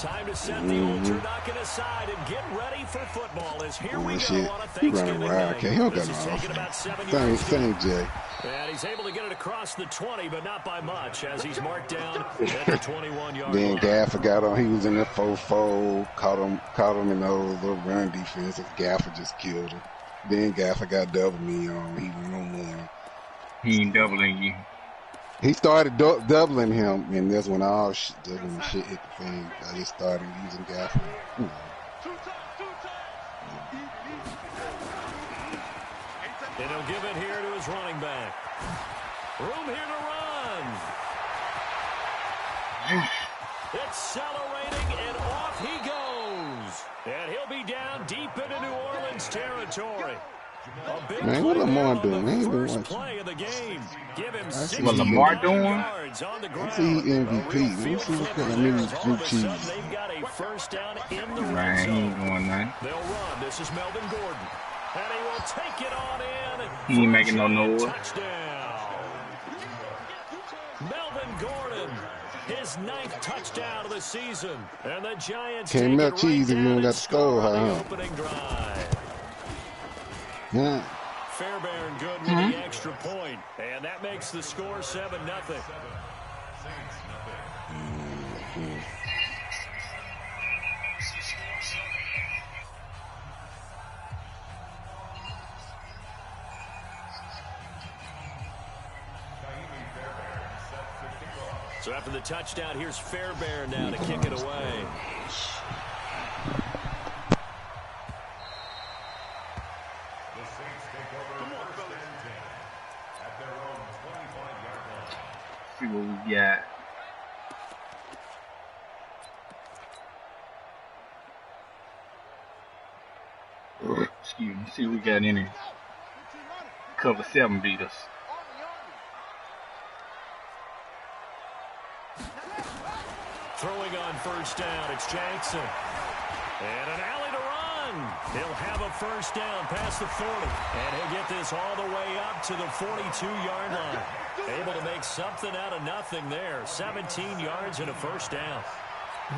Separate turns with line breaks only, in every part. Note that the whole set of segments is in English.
Time to set the old turducken aside and get ready for football as here we go on a Thanksgiving night.
He don't got
This
no
is taking about 7
Same
yards.
Jay.
And he's able to get it across the 20, but not by much, as he's marked down at the 21-yard
Then
line.
Gaffer got on. He was in that 4-4, caught him in those little run defense. Gaffer just killed him. Then Gaffer got double me on. He was no more.
He ain't doubling you.
He started doubling him, and that's when all shit hit the thing. I just started using Gaffer.
And he'll give it here to his running back. Room here to run. Accelerating, and off he goes. And he'll be down deep into New Orleans territory. A big
Man, what Lamar doing? He ain't
first
been
play of the game. Give him
what Lamar doing?
yards on the ground.
I see he MVP. Let me see what kind of new cheese.
They've got a first down in the red
Man, he ain't
zone.
doing nothing.
They'll run. This is Melvin Gordon. And he will take it on in.
He ain't making no noise.
Touchdown. Melvin Gordon, his 9th touchdown of the season. And the Giants
Can't melt
take
cheese
it
if you
right
don't
down
got
and
the
score
stove,
on the
huh?
opening drive.
Yeah.
Fairbairn good with the extra point. And that makes the score 7-0. So after the touchdown, here's Fairbairn now to kick it away.
See what we got. Excuse me. See what we got in here. Cover 7 beat us.
Throwing on first down, it's Jackson. And an alley to run. He'll have a first down past the 40. And he'll get this all the way up to the 42-yard line. Able to make something out of nothing there. 17 yards and a first down.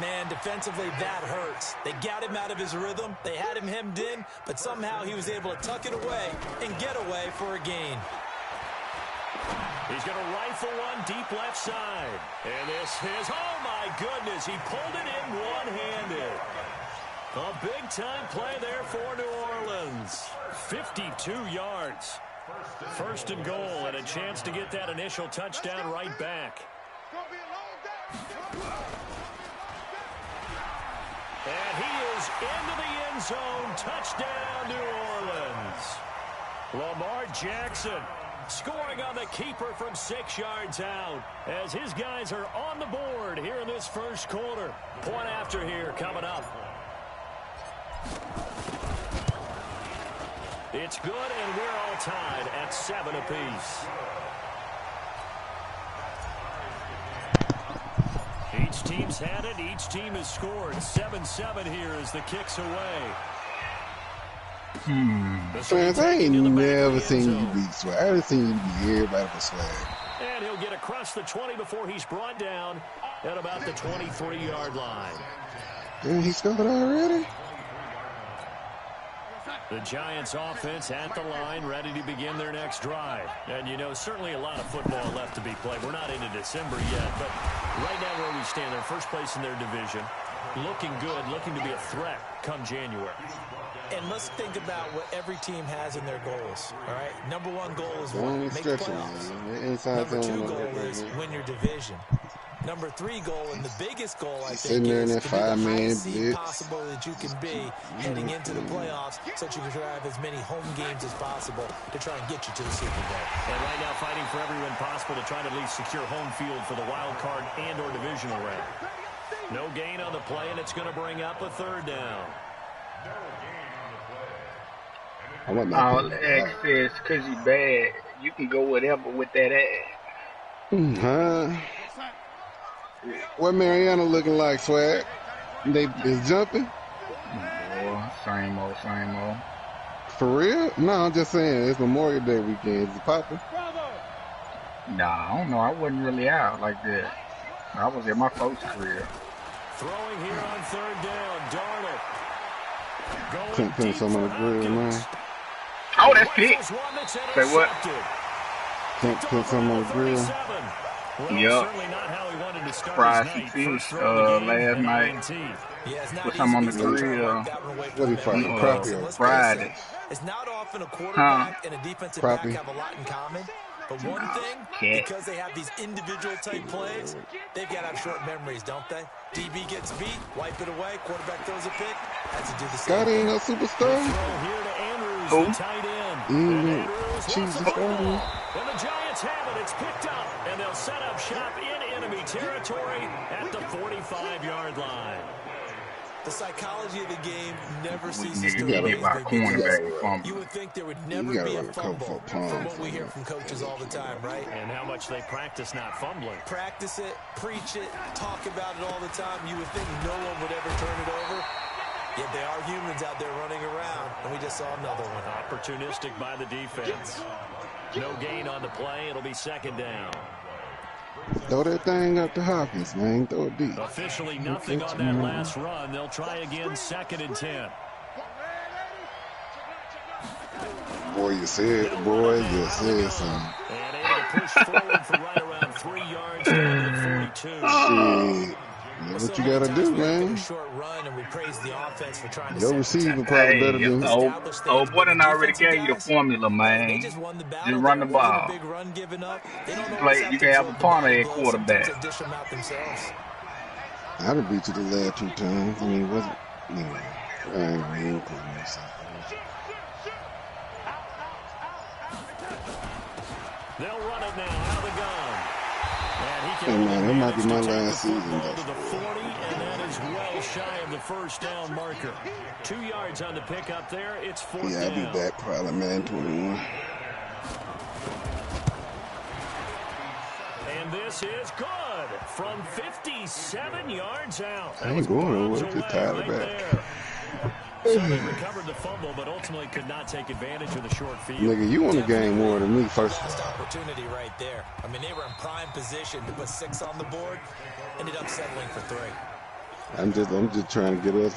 Man, defensively, that hurts. They got him out of his rhythm. They had him hemmed in, but somehow he was able to tuck it away and get away for a gain.
He's going to rifle one deep left side. And this is, oh my goodness, he pulled it in one-handed. A big-time play there for New Orleans. 52 yards. First and goal, and a chance to get that initial touchdown right back. And he is into the end zone. Touchdown, New Orleans. Lamar Jackson scoring on the keeper from 6 yards out as his guys are on the board here in this first quarter. Point after here coming up. It's good, and we're all tied at 7 apiece. Each team's had it. Each team has scored. 7-7 here as the kick's away.
Fans, I ain't never seen you beat swag. I haven't seen you beat everybody but swag.
And he'll get across the 20 before he's brought down at about the 23-yard line.
Didn't he scored already?
The Giants offense at the line, ready to begin their next drive. And, you know, certainly a lot of football left to be played. We're not into December yet, but right now where we stand, they're first place in their division. Looking good, looking to be a threat come January.
And let's think about what every team has in their goals, all right? Number 1 goal is make the playoffs. Number 2 goal is win your division. Number 3 goal, and the biggest goal, I think, is to be the highest seed possible that you can be heading into the playoffs so that you can drive as many home games as possible to try and get you to the Super Bowl.
And right now fighting for every win possible to try to at least secure home field for the wild card and or divisional round. No gain on the play, and it's going to bring up a 3rd down.
All access, because you bad, you can go whatever with that ass.
What Mariana looking like, swag? They is jumping?
Boy, same old, same old.
For real? No, I'm just saying, it's Memorial Day weekend. Is it popping?
Nah, I don't know. I wasn't really out like that. I was in my folks' career.
Throwing here on third down, Darnold.
Couldn't put some on the grill, man.
Oh, that's pick. Say what?
Can't put some on the grill.
Yep. Fries he finished last night. Put some on the grill.
What he fighting? Crappie.
Fried it.
It's not often a quarterback and a defensive back have a lot in common. But one thing, because they have these individual type plays, they've got to have short memories, don't they? DB gets beat, wipe it away, quarterback throws a pick, has to do the same.
Scotty ain't no superstar.
Who?
Jesus Christ.
And the Giants have it. It's picked up, and they'll set up shop in enemy territory at the 45-yard line.
The psychology of the game never ceases to
amaze me.
You would think there would never be a fumble from what we hear from coaches all the time, right?
And how much they practice not fumbling.
Practice it, preach it, talk about it all the time. You would think no one would ever turn it over. Yet they are humans out there running around, and we just saw another one.
Opportunistic by the defense. No gain on the play. It'll be second down.
Throw that thing up to Hopkins, man. Throw it deep.
Officially nothing on that last run. They'll try again, second and 10.
Boy, you said something.
And able to push forward for right around 3 yards down to the 42.
Shit. That's what you gotta do, man. Your receiver probably better than
old boy done already gave you the formula, man. Just run the ball. You can have a punter at quarterback.
I'd have beat you the last 2 times. I mean, it wasn't, you know, I ain't really including myself.
They'll run it now out of the gun.
Hey man, that might be my last season.
To the 40, and that is well shy of the first down marker. 2 yards on the pickup there. It's 4th down.
Yeah, I'll be back probably, man, 21.
And this is good from 57 yards out.
I ain't going nowhere. Just tied it back.
So they recovered the fumble, but ultimately could not take advantage of the short field.
Nigga, you won the game more than me, first of all.
Opportunity right there. I mean, they were in prime position to put 6 on the board. Ended up settling for 3.
I'm just trying to get us.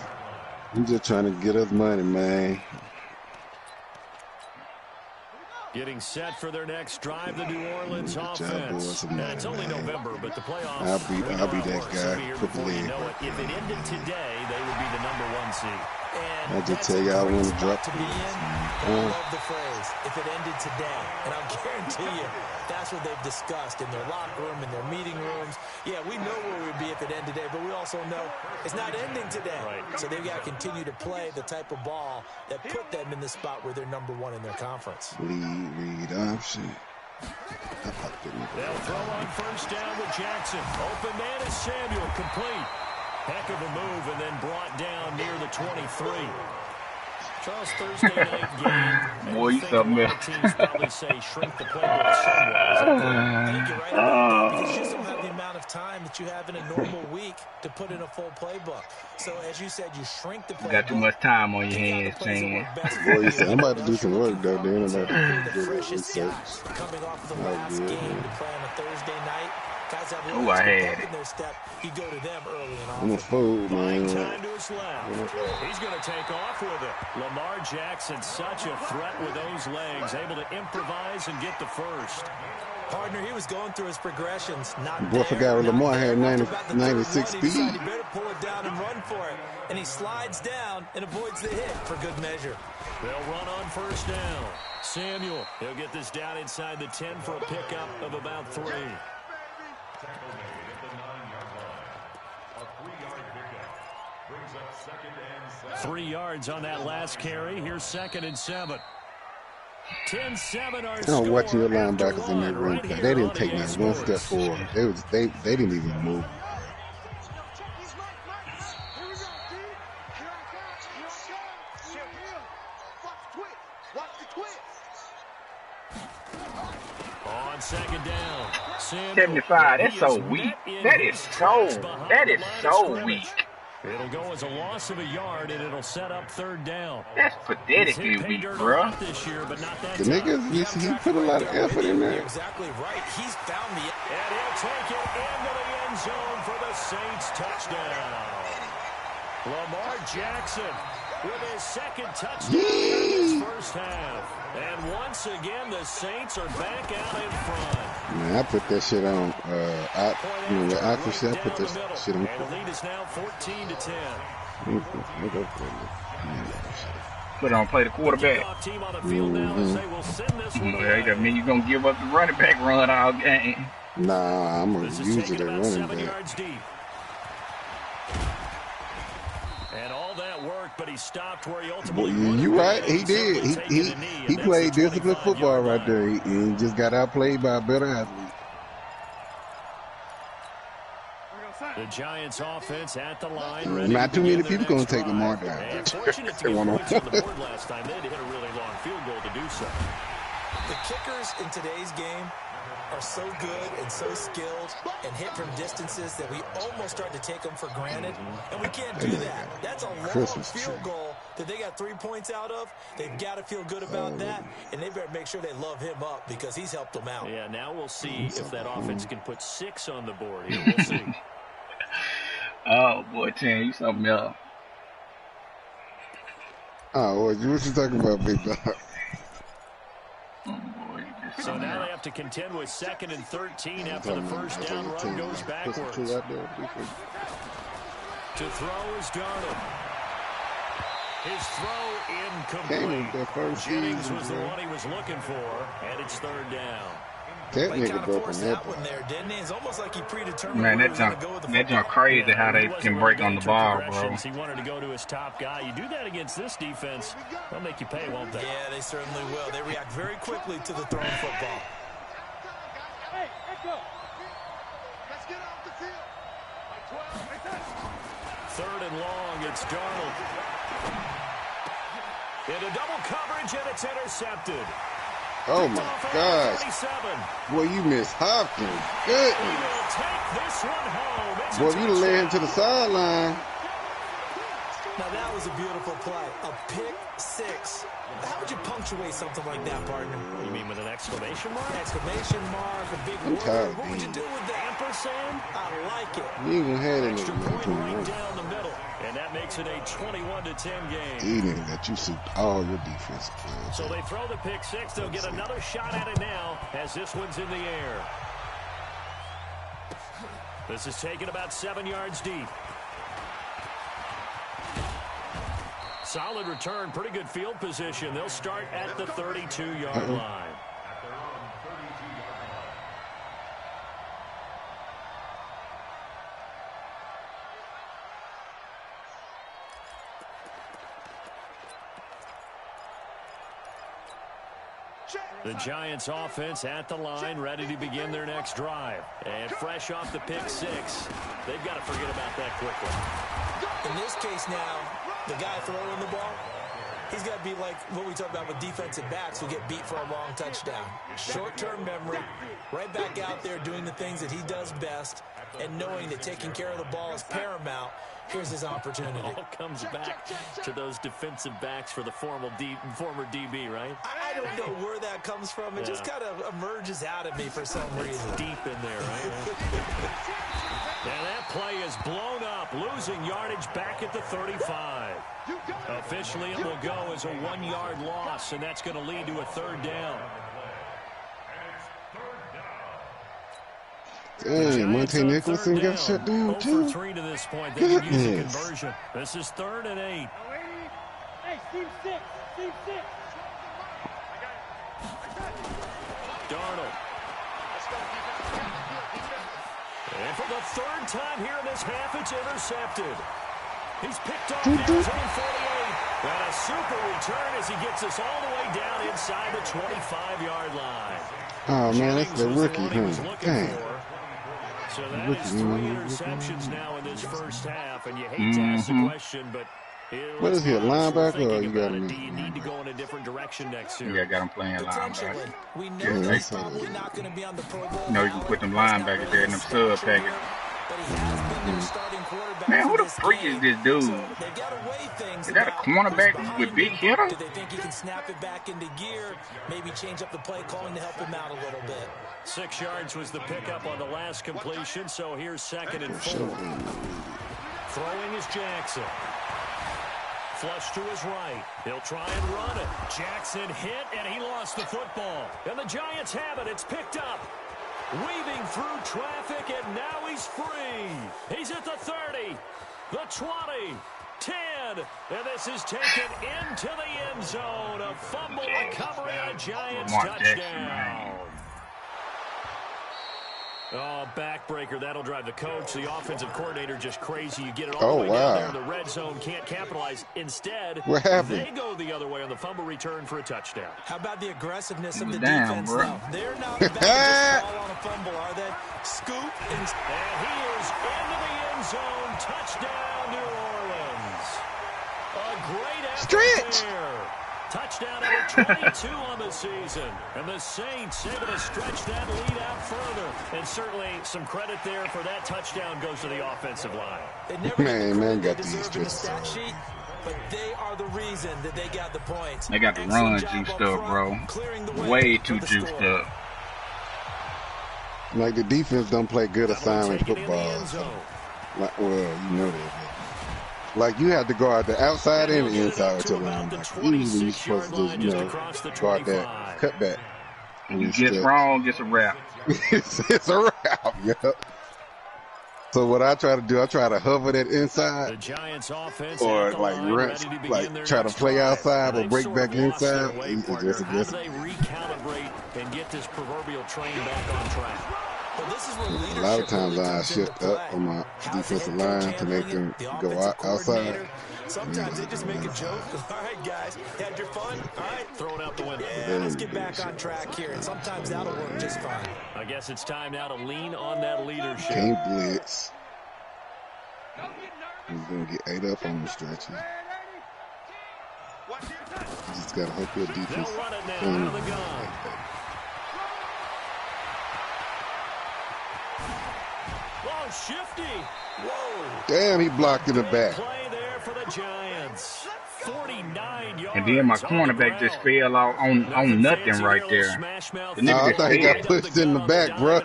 I'm just trying to get us money, man.
Getting set for their next drive, the New Orleans offense. It's only November, but the playoffs.
I'll be that guy. Put the leg.
If it ended today, they would be the #1 seed.
I just tell you, I want to drop
to be in. I love the phrase, if it ended today. And I'll guarantee you, that's what they've discussed in their locker room, in their meeting rooms. Yeah, we know where we'd be if it ended today, but we also know it's not ending today.
Right.
So they've got to continue to play the type of ball that put them in the spot where they're #1 in their conference.
Read option.
They'll throw on first down with Jackson. Open man is Samuel, complete. Heck of a move, and then brought down near the 23. Charles, Thursday night game.
Boy, you something else.
Teams probably say shrink the playbook somewhat.
I think you're right about that, because you just don't have the amount of time that you have in a normal week to put in a full playbook. So, as you said, you shrink the playbook.
You got too much time on your hands, Shane.
Boy, you said, I'm about to do some work, though. Then I'm about to do research.
Coming off the last game to play on a Thursday night. Guys have
I had
in their step. You go to them early and
I'm a fool, man.
Time to his left. He's going to take off with it. Lamar Jackson, such a threat with those legs, able to improvise and get the first.
Partner, he was going through his progressions.
Boy, I forgot Lamar had 96 speed.
He better pull it down and run for it. And he slides down and avoids the hit for good measure.
They'll run on first down. Samuel, he'll get this down inside the 10 for a pickup of about 3. 3 yards on that last carry. Here's 2nd and 7. 10-7 our score.
I'm watching your linebackers in that room. They didn't take not one step forward. They didn't even move.
On 2nd down.
75. That's so weak. That is so weak.
It'll go as a loss of a yard, and it'll set up 3rd down.
That's pathetically weak, bro.
This year, but not that
the niggas, he put a lot of effort in there.
You're exactly right. He's found the...
And he'll take it into the end zone for the Saints touchdown. Lamar Jackson with his second touchdown in this first half. And once again, the Saints are back out in front.
Man, I put that shit on. The after shit, I put that shit on.
And the lead is now 14-10.
Put on, play the quarterback. That mean you're going to give up the running back run all game.
Nah, I'm going to use it at running back.
And all that work, but he stopped where he ultimately
You're right, he did. He played disciplined football right there. He just got outplayed by a better athlete.
The Giants offense at the line.
Not too many people going to take Lamar down.
Fortunate to get points on the board last time. They had to hit a really long field goal to do so.
The kickers in today's game are so good and so skilled and hit from distances that we almost start to take them for granted. And we can't do that. That's a long field goal that they got 3 points out of. They've got to feel good about that, and they better make sure they love him up because he's helped them out.
Yeah, now we'll see if that offense can put 6 on the board here. We'll see.
Oh, boy, Chan, you something else.
Oh, what you talking about, big dog?
So now they have to contend with 2nd and 13 after the first down run goes backwards. To throw is Darnold. His throw incomplete. Jennings was the one he was looking for, and it's 3rd down.
That nigga broke
that one there, didn't he? It's almost like he predetermined.
Man, that junk crazy how they can break on the ball, bro.
He wanted to go to his top guy. You do that against this defense, they'll make you pay, won't they?
Yeah, they certainly will. They react very quickly to the thrown football.
Hey, let's go. Let's get off the field.
3rd and long, it's Darnold. Into double coverage, and it's intercepted.
Oh, my gosh. Boy, you missed Hopkins. Goodness. Boy, you led him to the sideline.
Now, that was a beautiful play. A pick 6. How would you punctuate something like that, partner?
You mean with an exclamation mark?
Exclamation mark, a big word. What would you do with that? Ampersand? I like it.
You ain't gonna have it.
Extra point right down the middle. And that makes it a 21-10 game.
He didn't let you see all your defensive players.
So they throw the pick 6. They'll get another shot at it now as this one's in the air. This is taken about 7 yards deep. Solid return, pretty good field position. They'll start at the 32-yard line. The Giants offense at the line, ready to begin their next drive. And fresh off the pick 6, they've got to forget about that quickly.
In this case now, the guy throwing the ball, he's got to be like what we talk about with defensive backs who get beat for a long touchdown. Short-term memory, right back out there doing the things that he does best, and knowing that taking care of the ball is paramount. Here's his opportunity.
It all comes back to those defensive backs for the former DB, right?
I don't know where that comes from. It just kind of emerges out of me for some reason.
Deep in there, right? And that play is blown up, losing yardage back at the 35. Officially, it will go as a 1-yard loss, and that's going to lead to a 3rd down.
Dang, Monte Nicholson got shut down, too.
0 for 3 to this point. They can use a conversion. This is 3rd and 8.
Hey, Steve 6.
Darnold. And for the 3rd time here in this half, it's intercepted. He's picked off near his own 48. And a super return as he gets us all the way down inside the 25-yard line.
Oh, man, that's the rookie, huh? Dang.
So that is 3 interceptions now in this first half, and you hate to ask the question, but
what is he, a linebacker, or you got him?
Do you need to go in a different direction next year?
Yeah, I got him playing linebacker.
We know he's probably not going to be on the Pro Bowl.
You know, you can put them linebackers there in them sub packets.
But he has been
Man, who the freak is this dude? Is that a cornerback with big hitter?
Do they think he can snap it back into gear? Maybe change up the play calling to help him out a little bit.
6 yards was the pickup on the last completion, so here's 2nd and 4. Throwing is Jackson. Flush to his right. He'll try and run it. Jackson hit, and he lost the football. And the Giants have it. It's picked up. Weaving through traffic, and now he's free. He's at the 30, the 20, 10, and this is taken into the end zone. A fumble recovery, a Giants touchdown. Oh, backbreaker. That'll drive the coach, the offensive coordinator, just crazy. You get it all the way down there in the red zone, can't capitalize. Instead, they go the other way on the fumble return for a touchdown.
How about the aggressiveness of the defense, though? They're not about to just fall on a fumble, are they? Scoop. And
he is into the end zone. Touchdown, New Orleans. A great effort there. Touchdown number 22 on the season. And the Saints able to stretch that lead out further. And certainly some credit there for that touchdown goes to the offensive line.
Man got these stretches.
But they are the reason that they got the points.
They got the run juiced up, bro. Way too juiced up.
Like the defense don't play good assignment football. Like, well, you know that. Like, you have to go out the outside and the inside to line. Usually you're supposed to just, go out that cutback.
And you get wrong, it's a wrap.
It's a wrap, yeah. So what I try to do, I try to hover that inside, or like run, like try to play outside or break back inside. It's just aggressive.
How do they recalibrate and get this proverbial train back on track?
A lot of times I shift up on my defensive line to make them go outside.
Sometimes they just make a joke. All right, guys, had your fun? All right, throw it out the window. Yeah, let's get back on track here. And sometimes that'll work just fine.
I guess it's time now to lean on that leadership.
Can't blitz. He's going to get ate up on the stretches. You just got to hope your defense.
They'll run it now out of the gun. Oh, shifty. Whoa.
Damn, he blocked in the back.
Play there for the Giants. 49 yards.
And then my cornerback just fell out on nothing right there. The nigga
I thought he got pushed in the back, bro.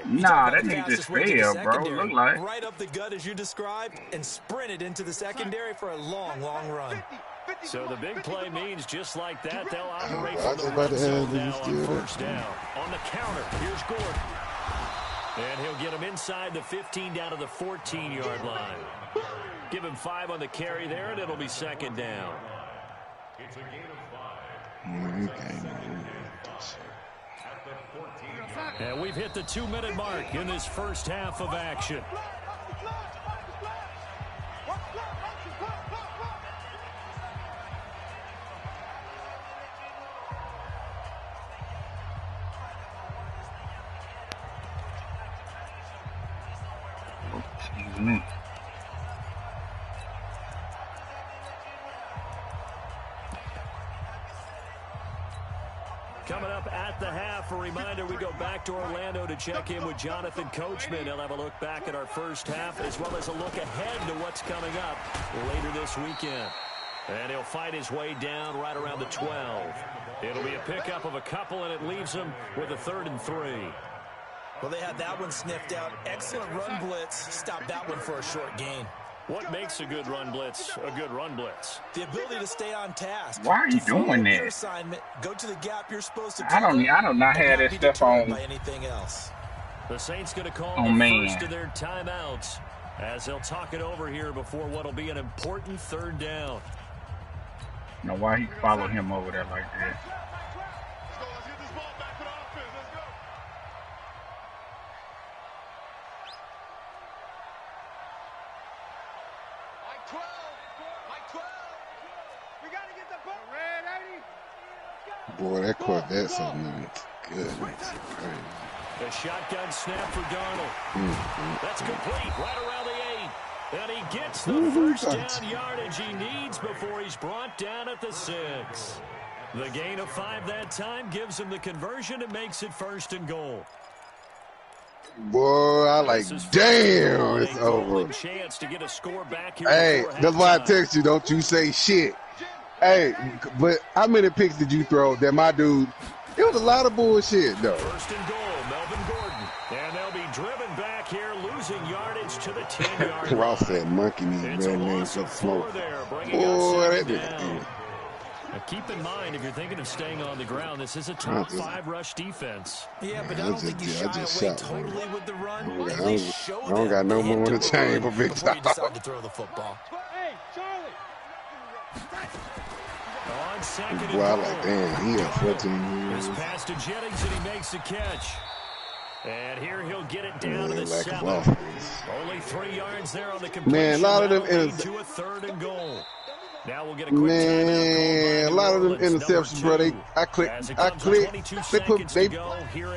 Nah, that nigga just fell, bro. Look like.
Right up the gut as you described and sprinted into the secondary for a long, long run.
So the big play means just like that, they'll operate from the red zone now on first down. On the counter, here's Gordon. And he'll get him inside the 15 down to the 14-yard line. Give him 5 on the carry there, and it'll be second down. And we've hit the 2-minute mark in this first half of action.
Excuse me.
Coming up at the half, a reminder, we go back to Orlando to check in with Jonathan Coachman. He'll have a look back at our first half as well as a look ahead to what's coming up later this weekend. And he'll fight his way down right around the 12. It'll be a pickup of a couple, and it leaves him with a 3rd and 3.
Well, they had that one sniffed out. Excellent run blitz. Stop that one for a short gain.
What makes a good run blitz a good run blitz?
The ability to stay on task.
Why are you doing that?
Assignment, go to the gap you're supposed to.
I don't not have that stuff on.
By anything else.
The Saints going to call the first of their timeouts as they'll talk it over here before what'll be an important 3rd down.
You know why he followed him over there like that?
Boy, that Corvette's so good.
The shotgun snap for Darnold. That's complete right around the 8. And he gets the first down yardage he needs before he's brought down at the 6. The gain of 5 that time gives him the conversion and makes it 1st and goal.
Boy, I like, damn, it's over. Hey, that's why I text you, don't you say shit. Hey, but how many picks did you throw that my dude, it was a lot of bullshit, though.
First and goal, Melvin Gordon. And they'll be driven back here, losing yardage to the 10-yard line.
Ross said monkey needs red names for the smoke. Boy, that nigga.
Now keep in mind, if you're thinking of staying on the ground, this is a top 5 rush defense.
Yeah, but I don't think you shy away totally with the run.
I don't got no more in the chain for big time.
You decide to throw the football.
Hey, Charlie.
On second
Boy, I like, damn, he had 14 years.
This pass to Jennings, and he makes the catch. And here he'll get it down to the 7. Only 3 yards there on the completion.
Man, a lot of them
to a 3rd and goal. Now we'll get a
quick a lot of them interceptions, bro. I click.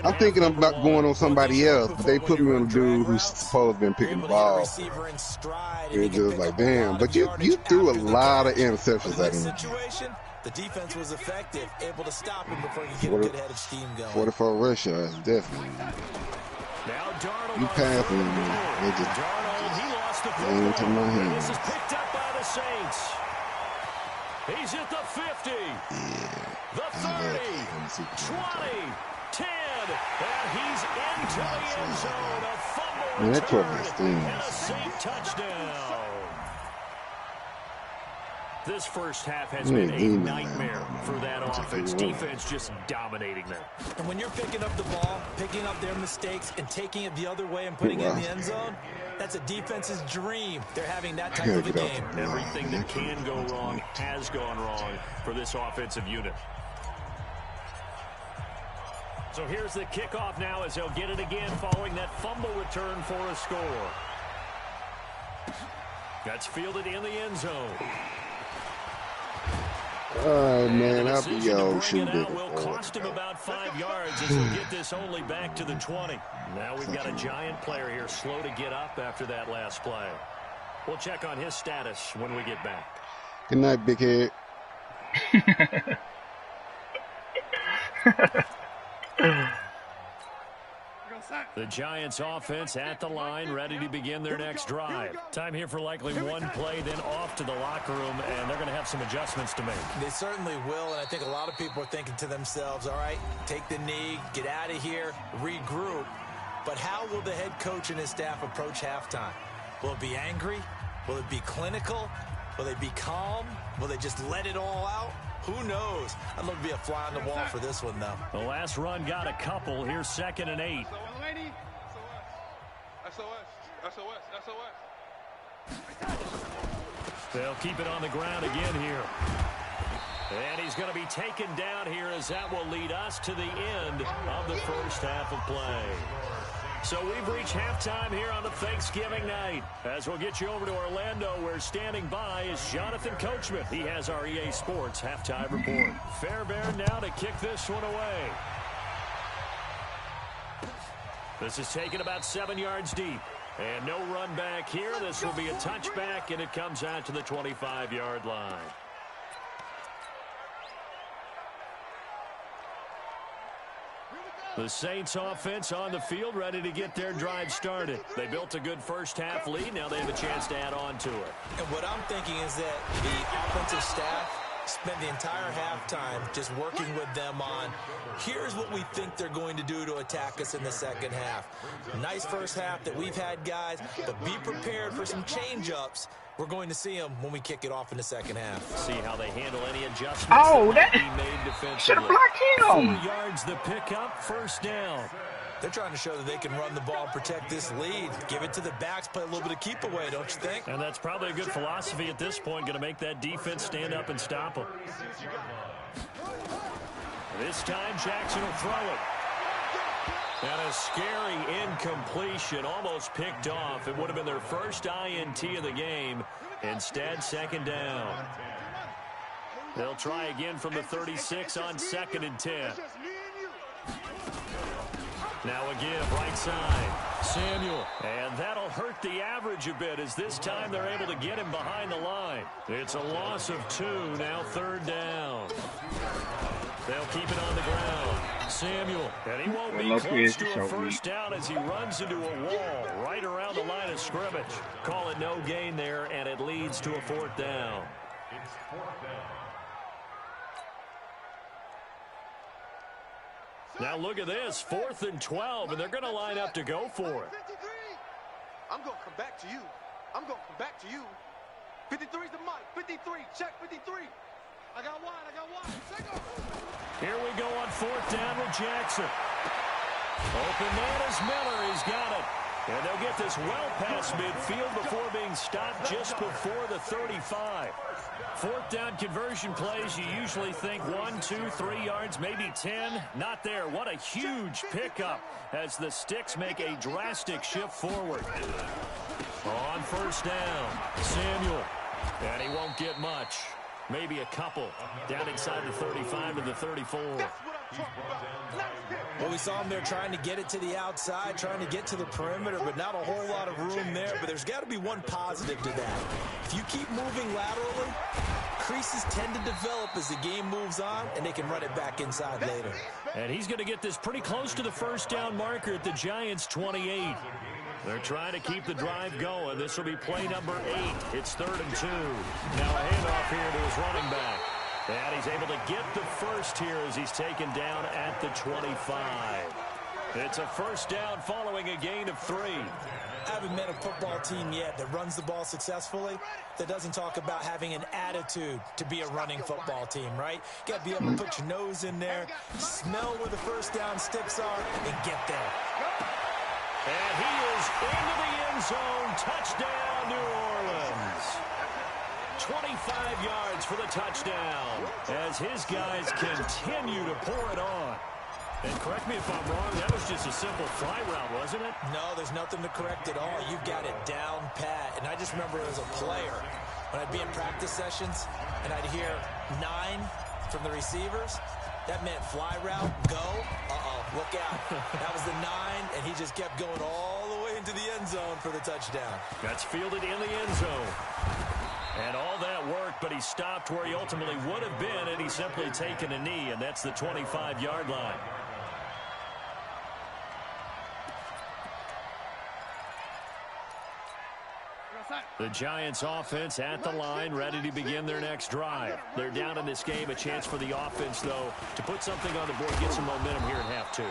I'm thinking about going on somebody else, but they put me on the dude who's supposed to be picking the ball. It's just like, damn. But you threw a lot of interceptions at him.
The defense was effective, able to stop him before you get a good head of steam going.
44 rush yards, definitely. You passing him, man. It just came into my hand.
This is picked up by the Saints. He's at the 50, the 30, 20, 10, and he's into the end zone. A fumble return and a Saint touchdown. This first half has been a nightmare for that offense. Defense just dominating them.
And when you're picking up the ball, picking up their mistakes, and taking it the other way and putting it in the end zone, that's a defense's dream. They're having that type of a game.
Everything that can go wrong has gone wrong for this offensive unit. So here's the kickoff now as they'll get it again following that fumble return for a score. That's fielded in the end zone.
All right, man, I'll be
shooting it. Will cost him about 5 yards as he'll get this only back to the 20. Now we've got a Giant player here slow to get up after that last play. We'll check on his status when we get back.
Good night, big head.
The Giants offense at the line, ready to begin their next drive. Time here for likely one play, then off to the locker room, and they're going to have some adjustments to make.
They certainly will, and I think a lot of people are thinking to themselves, all right, take the knee, get out of here, regroup. But how will the head coach and his staff approach halftime? Will it be angry? Will it be clinical? Will they be calm? Will they just let it all out? Who knows? I'd love to be a fly on the wall for this one, though.
The last run got a couple. Here's 2nd and 8. They'll keep it on the ground again here. And he's going to be taken down here as that will lead us to the end of the first half of play. So we've reached halftime here on the Thanksgiving night. As we'll get you over to Orlando, where standing by is Jonathan Coachman. He has our EA Sports halftime report. Fairbairn now to kick this one away. This is taken about 7 yards deep. And no run back here. This will be a touchback, and it comes out to the 25-yard line. The Saints offense on the field, ready to get their drive started. They built a good first half lead. Now they have a chance to add on to it.
And what I'm thinking is that the offensive staff spent the entire halftime just working with them on, here's what we think they're going to do to attack us in the second half. Nice first half that we've had, guys, but be prepared for some change-ups. We're going to see them when we kick it off in the second half.
See how they handle any adjustments.
Oh, that
should
have blocked him.
4 yards the pickup, first down.
They're trying to show that they can run the ball and protect this lead. Give it to the backs, play a little bit of keep away, don't you think?
And that's probably a good philosophy at this point, going to make that defense stand up and stop them. This time Jackson will throw it. And a scary incompletion, almost picked off. It would have been their first INT of the game. Instead, 2nd down. They'll try again from the 36 on 2nd and 10. Now again, right side, Samuel. And that'll hurt the average a bit as this time they're able to get him behind the line. It's a loss of 2, now 3rd down. They'll keep it on the ground. Samuel, and he won't be close to a first down as he runs into a wall right around the line of scrimmage. Call it no gain there, and it leads to a fourth down.
It's fourth down.
Now look at this, 4th and 12, and they're going to line up to go for it.
53. I'm going to come back to you. I'm going to come back to you. 53 is the mic. 53. Check 53. I got wide. Take over.
Here we go on 4th down with Jackson. Open man is Miller. He's got it. And they'll get this well past midfield before being stopped just before the 35. 4th down conversion plays, you usually think 1, 2, 3 yards, maybe 10. Not there. What a huge pickup as the Sticks make a drastic shift forward. On 1st down, Samuel. And he won't get much. Maybe a couple. Down inside the 35 to the 34.
Well, we saw him there trying to get it to the outside, trying to get to the perimeter, but not a whole lot of room there. But there's got to be one positive to that. If you keep moving laterally, creases tend to develop as the game moves on, and they can run it back inside later.
And he's going to get this pretty close to the first down marker at the Giants' 28. They're trying to keep the drive going. This will be play number 8. It's 3rd and 2. Now a handoff here to his running back. And he's able to get the first here as he's taken down at the 25. It's a first down following a gain of 3.
I haven't met a football team yet that runs the ball successfully that doesn't talk about having an attitude to be a running football team, right? You got to be able to put your nose in there, smell where the first down sticks are, and get there.
And he is into the end zone. Touchdown, New Orleans. 25 yards for the touchdown as his guys continue to pour it on. And correct me if I'm wrong, that was just a simple fly route, wasn't it?
No, there's nothing to correct at all. You've got it down pat. And I just remember as a player, when I'd be in practice sessions and I'd hear 9 from the receivers, that meant fly route, go. Look out. That was the 9, and he just kept going all the way into the end zone for the touchdown.
That's fielded in the end zone. And all that worked, but he stopped where he ultimately would have been, and he's simply taken a knee, and that's the 25-yard line. The Giants offense at the line, ready to begin their next drive. They're down in this game. A chance for the offense, though, to put something on the board, get some momentum here at half 2.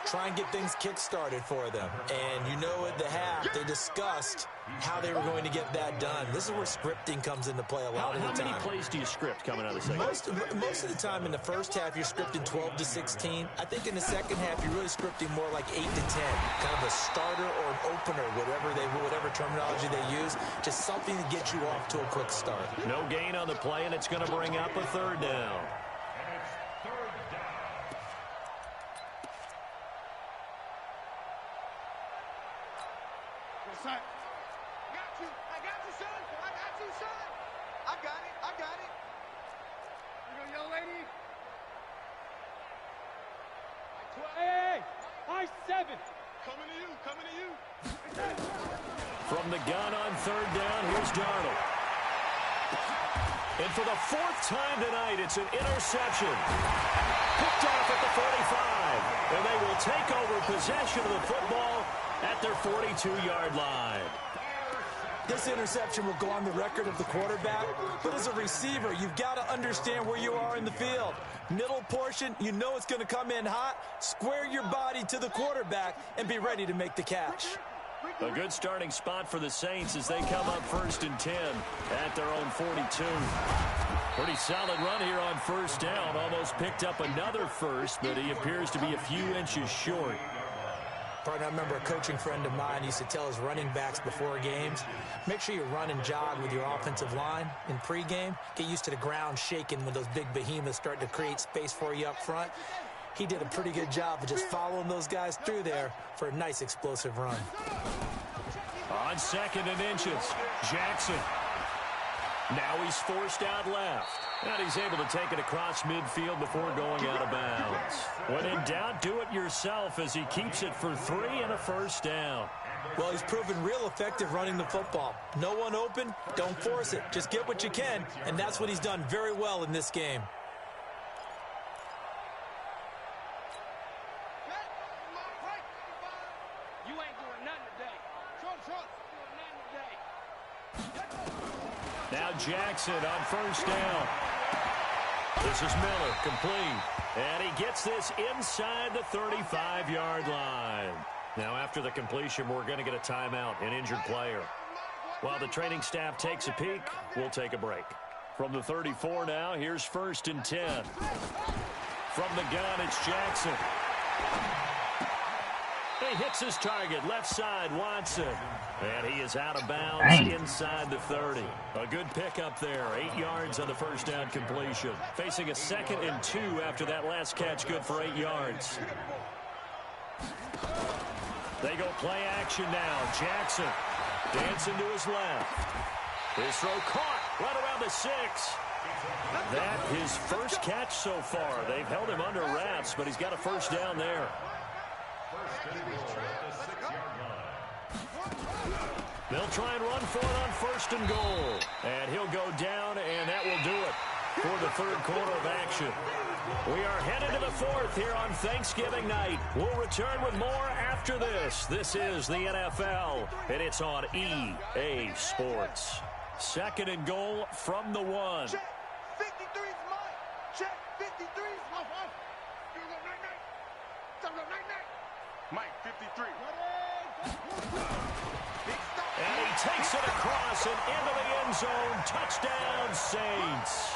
Try and get things kick-started for them. And you know at the half, they discussed how they were going to get that done. This is where scripting comes into play a lot of the time.
How many plays do you script coming out of the second?
Most of the time in the first half, you're scripting 12 to 16. I think in the second half, you're really scripting more like 8 to 10. Kind of a starter or an opener, whatever terminology they use. Just something to get you off to a quick start.
No gain on the play, and it's going to bring up a 3rd down.
I got you, son. I got it. You go, young lady. Hey, I-7. Coming to you.
From the gun on 3rd down, here's Darnold. And for the 4th time tonight, it's an interception. Picked off at the 45. And they will take over possession of the football at their 42-yard line.
This interception will go on the record of the quarterback, but as a receiver, you've got to understand where you are in the field. Middle portion, you know it's going to come in hot. Square your body to the quarterback and be ready to make the catch.
A good starting spot for the Saints as they come up 1st and 10 at their own 42. Pretty solid run here on 1st down. Almost picked up another first, but he appears to be a few inches short.
Partner, I remember a coaching friend of mine used to tell his running backs before games, make sure you run and jog with your offensive line in pregame. Get used to the ground shaking when those big behemoths start to create space for you up front. He did a pretty good job of just following those guys through there for a nice explosive run.
On 2nd and inches, Jackson. Now he's forced out left. And he's able to take it across midfield before going out of bounds. When in doubt, do it yourself as he keeps it for 3 and a 1st down.
Well, he's proven real effective running the football. No one open, don't force it. Just get what you can, and that's what he's done very well in this game.
Now Jackson on first down. This is Miller, complete. And he gets this inside the 35-yard line. Now after the completion, we're going to get a timeout, an injured player. While the training staff takes a peek, we'll take a break. From the 34 now, here's 1st and 10. From the gun, it's Jackson. He hits his target, left side, Watson. And he is out of bounds inside the 30. A good pickup there, 8 yards on the first down completion. Facing a 2nd and 2 after that last catch, good for 8 yards. They go play action now. Jackson dancing to his left. His throw caught right around the 6. That his first catch so far. They've held him under wraps, but he's got a first down there. They'll try and run for it on 1st and goal. And he'll go down, and that will do it for the 3rd quarter of action. We are headed to the 4th here on Thanksgiving night. We'll return with more after this. This is the NFL, and it's on EA Sports. 2nd and goal from the 1.
Check. 53's mine. Check. 53's mine. Mike, 53.
And he takes it across and into the end zone. Touchdown, Saints.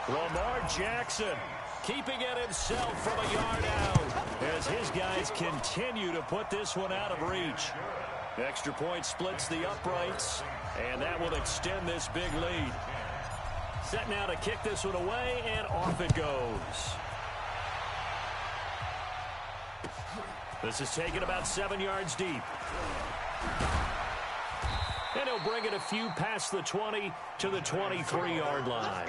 Lamar Jackson keeping it himself from a yard out as his guys continue to put this one out of reach. Extra point splits the uprights, and that will extend this big lead. Set now to kick this one away, and off it goes. This is taken about 7 yards deep. And he'll bring it a few past the 20 to the 23-yard line.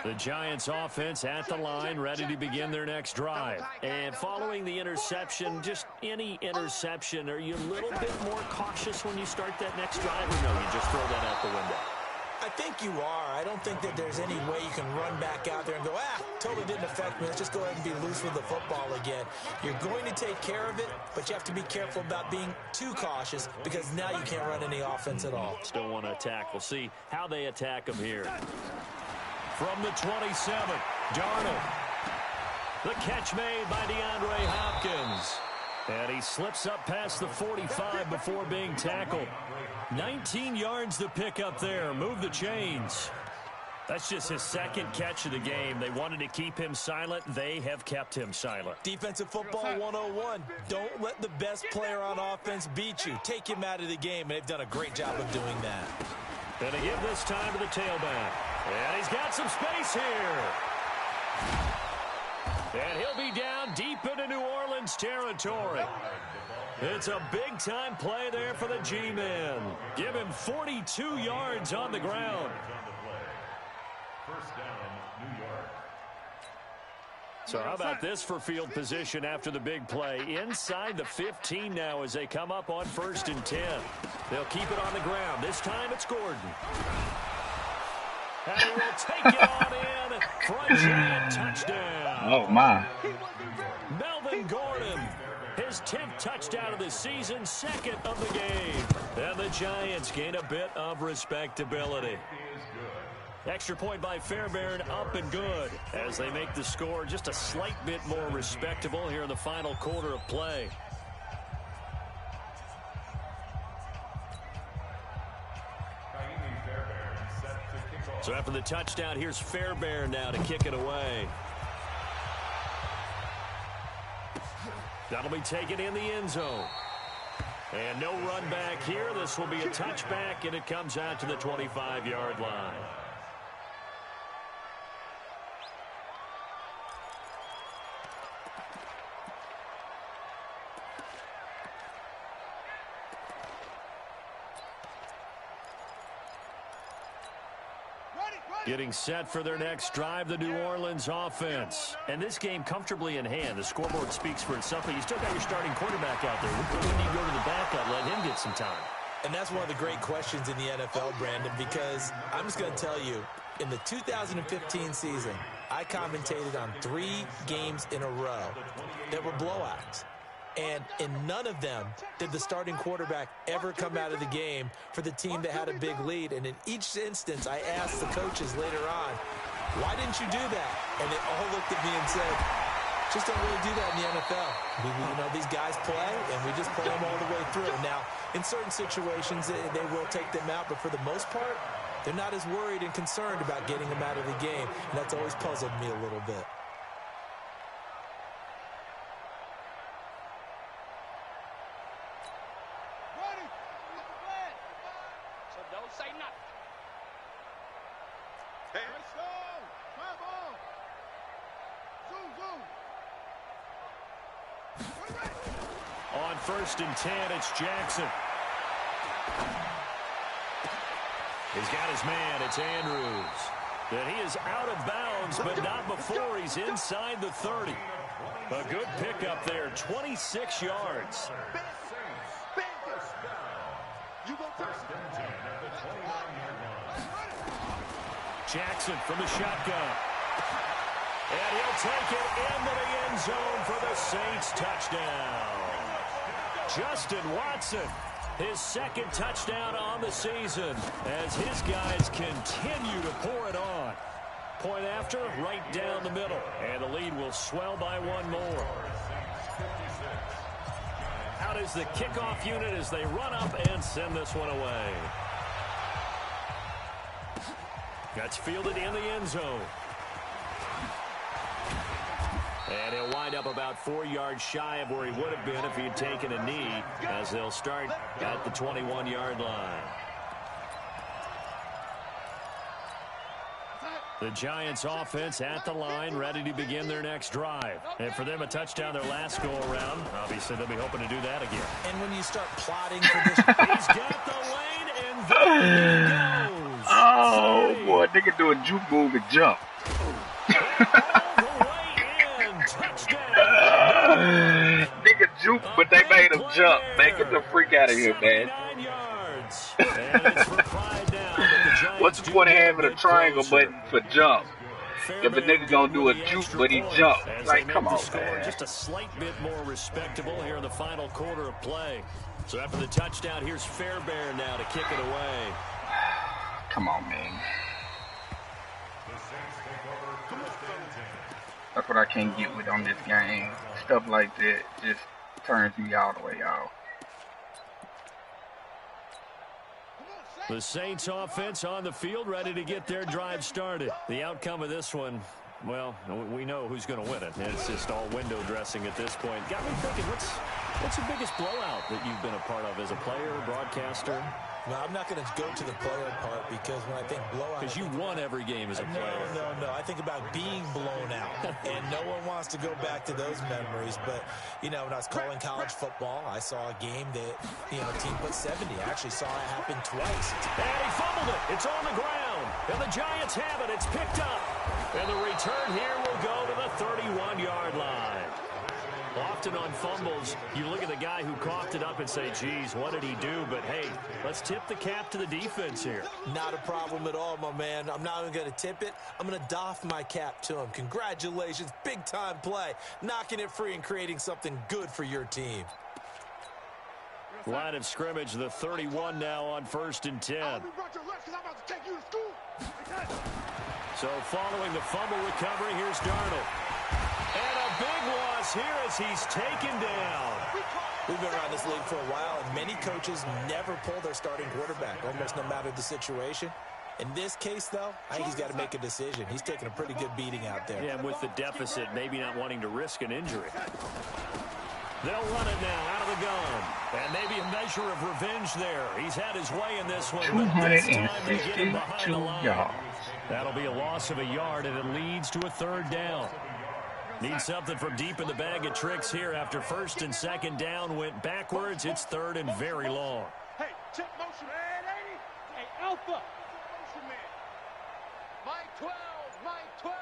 The Giants offense at the line, ready to begin their next drive. And following the interception, just any interception, are you a little bit more cautious when you start that next drive, or no, you just throw that out the window?
I think you are. I don't think that there's any way you can run back out there and go, totally didn't affect me. Let's just go ahead and be loose with the football again. You're going to take care of it, but you have to be careful about being too cautious because now you can't run any offense at all.
Still want to attack. We'll see how they attack them here. From the 27, Darnold. The catch made by DeAndre Hopkins. And he slips up past the 45 before being tackled. 19 yards to pick up there. Move the chains. That's just his 2nd catch of the game. They wanted to keep him silent. They have kept him silent.
Defensive football 101. Don't let the best player on offense beat you. Take him out of the game, and they've done a great job of doing that.
And to give this time to the tailback. And he's got some space here. And he'll be down deep into New Orleans territory. It's a big-time play there for the G-men. Give him 42 yards on the ground. So how about this for field position after the big play? Inside the 15 now as they come up on 1st and 10. They'll keep it on the ground. This time it's Gordon. And he will take it on in for a giant touchdown.
Oh, my.
Melvin Gordon, his 10th touchdown of the season, 2nd of the game. And the Giants gain a bit of respectability. Extra point by Fairbairn, up and good as they make the score just a slight bit more respectable here in the final quarter of play. So after the touchdown, here's Fairbairn now to kick it away. That'll be taken in the end zone. And no run back here. This will be a touchback, and it comes out to the 25-yard line. Getting set for their next drive, the New Orleans offense. And this game comfortably in hand. The scoreboard speaks for itself, but you still got your starting quarterback out there. When you go to the backup, let him get some time.
And that's one of the great questions in the NFL, Brandon, because I'm just going to tell you, in the 2015 season, I commentated on 3 games in a row that were blowouts. And in none of them did the starting quarterback ever come out of the game for the team that had a big lead. And in each instance, I asked the coaches later on, why didn't you do that? And they all looked at me and said, just don't really do that in the NFL. You know, these guys play, and we just play them all the way through. Now, in certain situations, they will take them out, but for the most part, they're not as worried and concerned about getting them out of the game, and that's always puzzled me a little bit.
So don't say nothing.
Hey, let's go. Travel. Zoom, zoom.
On 1st and 10, it's Jackson. He's got his man. It's Andrews. And he is out of bounds, but not before he's inside the 30. A good pickup there, 26 yards. Jackson from the shotgun. And he'll take it into the end zone for the Saints touchdown. Justin Watson, his 2nd touchdown on the season as his guys continue to pour it on. Point after, right down the middle. And the lead will swell by 1 more. Out is the kickoff unit as they run up and send this one away. That's fielded in the end zone. And he'll wind up about 4 yards shy of where he would have been if he had taken a knee, as they'll start at the 21-yard line. The Giants offense at the line, ready to begin their next drive. And for them, a touchdown their last go-around. Obviously, they'll be hoping to do that again.
And when you start plotting for this,
he's got the lane, and there he goes.
Oh, boy, they can do a juke move and jump. They can juke, but they made him jump. Man, get the freak out of here, man. What's the point of having a triangle button for jump if a nigga gonna do a juke but he jump? Like, come on, man.
Just a slight bit more respectable here in the final quarter of play. So after the touchdown, here's Fairbairn now to kick it away.
Come on, man. That's what I can't get with on this game. Stuff like that just turns me all the way out.
The Saints offense on the field, ready to get their drive started. The outcome of this one, well, we know who's going to win it. It's just all window dressing at this point. Got me thinking, what's the biggest blowout that you've been a part of as a player, broadcaster?
Well, I'm not going to go to the player part because when I think blowout...
Because you won every game as a player.
No. I think about being blown out. And no one wants to go back to those memories. But, you know, when I was calling college football, I saw a game that, you know, a team put 70. I actually saw it happen twice.
And he fumbled it. It's on the ground. And the Giants have it. It's picked up. And the return here will go to the 31-yard line. Often on fumbles, you look at the guy who coughed it up and say, geez, what did he do? But, hey, let's tip the cap to the defense here.
Not a problem at all, my man. I'm not even going to tip it. I'm going to doff my cap to him. Congratulations. Big-time play. Knocking it free and creating something good for your team.
Line of scrimmage, the 31 now on 1st and 10. So following the fumble recovery, here's Darnold. And a big loss here as he's taken down.
We've been around this league for a while, and many coaches never pull their starting quarterback, almost no matter the situation. In this case, though, I think he's got to make a decision. He's taking a pretty good beating out there.
Yeah, and with the deficit, maybe not wanting to risk an injury. They'll run it now out of the gun. And maybe a measure of revenge there. He's had his way in this one.
262 yards.
That'll be a loss of a yard, and it leads to a 3rd down. Need something from deep in the bag of tricks here after 1st and 2nd down went backwards. It's 3rd and very long.
Hey, check motion, man. Hey, Alpha. Motion, man. Mike 12, Mike 12.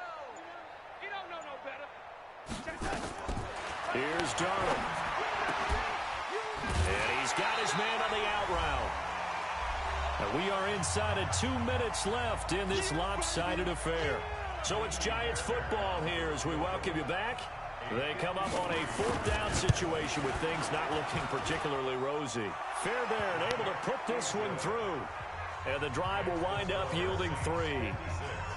He don't know no better.
Here's Darnold. And he's got his man on the out route. And we are inside of 2 minutes left in this lopsided affair. So it's Giants football here as we welcome you back. They come up on a 4th down situation with things not looking particularly rosy. Fairbairn able to put this one through. And the drive will wind up yielding 3.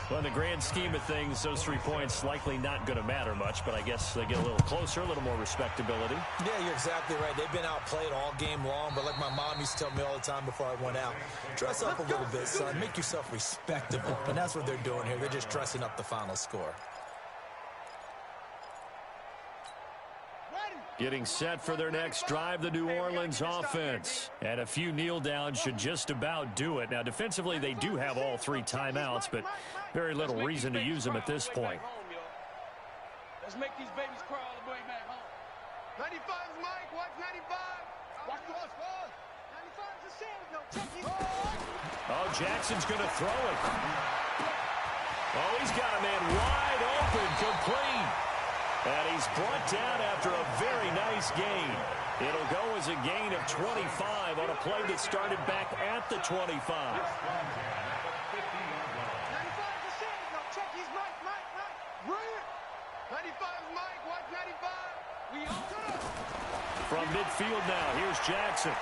Well, in the grand scheme of things, those 3 points likely not going to matter much, but I guess they get a little closer, a little more respectability.
Yeah, you're exactly right. They've been outplayed all game long, but like my mom used to tell me all the time before I went out, dress up a little bit, son. Make yourself respectable. And that's what they're doing here. They're just dressing up the final score.
Getting set for their next drive, the New Orleans offense. And a few kneel downs should just about do it. Now, defensively, they do have all 3 timeouts, but very little reason to use them at this point.
Let's make these babies cry all the way back home.
95 is Mike. Watch 95. Watch the horse fall. 95 is the Saints. No, check his.
Oh, Jackson's going to throw it. Oh, he's got a man wide open, complete. And he's brought down after a very nice gain. It'll go as a gain of 25 on a play that started back at the 25.
95 is the Saints. No, check his Mike. Bring it. 95 is Mike. Watch 95. We all cut up.
From midfield now, here's Jackson.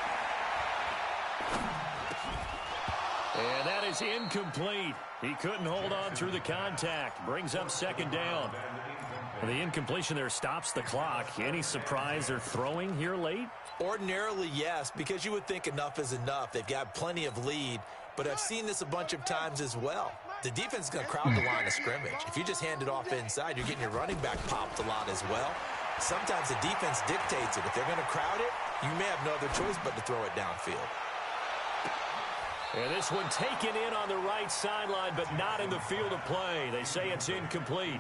And that is incomplete. He couldn't hold on through the contact. Brings up 2nd down. The incompletion there stops the clock. Any surprise they're throwing here late?
Ordinarily, yes, because you would think enough is enough. They've got plenty of lead, but I've seen this a bunch of times as well. The defense is going to crowd the line of scrimmage. If you just hand it off inside, you're getting your running back popped a lot as well. Sometimes the defense dictates it. If they're going to crowd it, you may have no other choice but to throw it downfield.
And this one taken in on the right sideline, but not in the field of play. They say it's incomplete.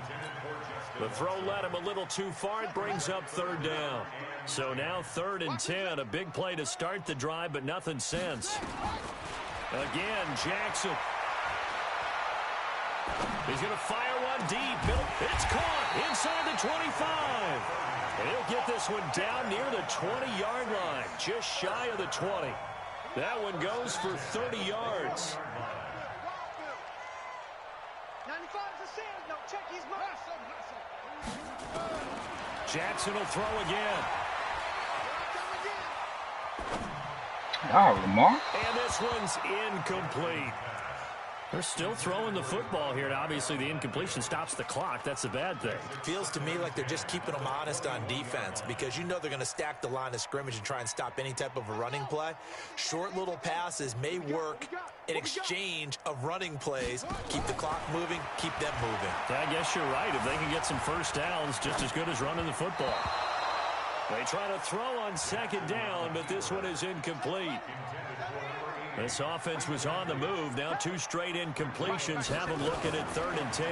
The throw led him a little too far. It brings up 3rd down. So now 3rd and 10. A big play to start the drive, but nothing since. Again, Jackson. He's going to fire one deep. It's caught inside the 25. And he'll get this one down near the 20-yard line, just shy of the 20. That one goes for 30 yards.
95 is the Saints. No, check his Mike.
Jackson will throw again.
Oh, Lamar.
And this one's incomplete. They're still throwing the football here, and obviously the incompletion stops the clock. That's a bad thing.
Feels to me like they're just keeping them honest on defense because you know they're going to stack the line of scrimmage and try and stop any type of a running play. Short little passes may work in exchange of running plays. Keep the clock moving, keep them moving.
Yeah, I guess you're right. If they can get some 1st downs, just as good as running the football. They try to throw on 2nd down, but this one is incomplete. This offense was on the move. Now 2 straight incompletions have them looking at 3rd and 10.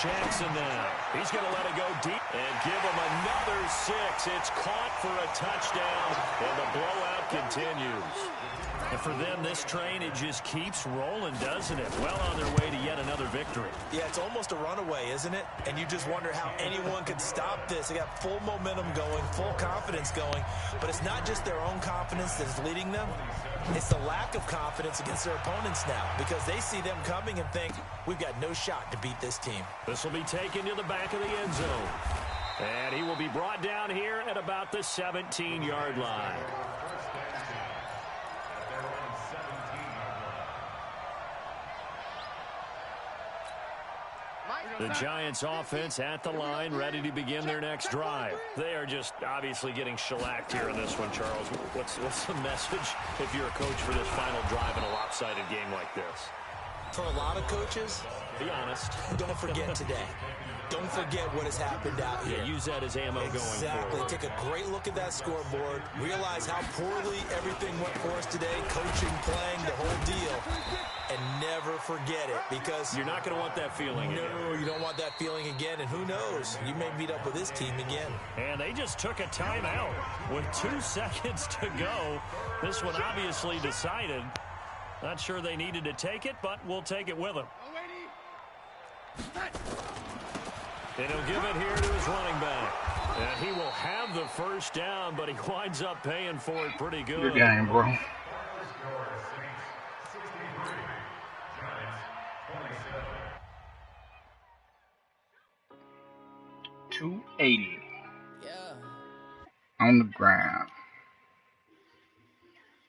Jackson now. He's going to let it go deep and give him another 6. It's caught for a touchdown, and the blowout continues. And for them, this train, it just keeps rolling, doesn't it? Well on their way to yet another victory.
Yeah, it's almost a runaway, isn't it? And you just wonder how anyone could stop this. They got full momentum going, full confidence going. But it's not just their own confidence that's leading them. It's the lack of confidence against their opponents now because they see them coming and think, we've got no shot to beat this team.
This will be taken to the back of the end zone. And he will be brought down here at about the 17-yard line. The Giants offense at the line, ready to begin their next drive. They are just obviously getting shellacked here in this one, Charles. What's the message if you're a coach for this final drive in a lopsided game like this?
For a lot of coaches,
be honest.
Don't forget today. Don't forget what has happened out here.
Yeah, use that as ammo going forward.
Exactly. Take a great look at that scoreboard. Realize how poorly everything went for us today. Coaching, playing, the whole deal. And never forget it because
you're not going to want that feeling again.
No, you don't want that feeling again. And who knows? You may meet up with this team again.
And they just took a timeout with 2 seconds to go. This one obviously decided. Not sure they needed to take it, but we'll take it with them. And he'll give it here to his running back. And he will have the 1st down, but he winds up paying for it pretty good.
Good game, bro. 280 on the ground.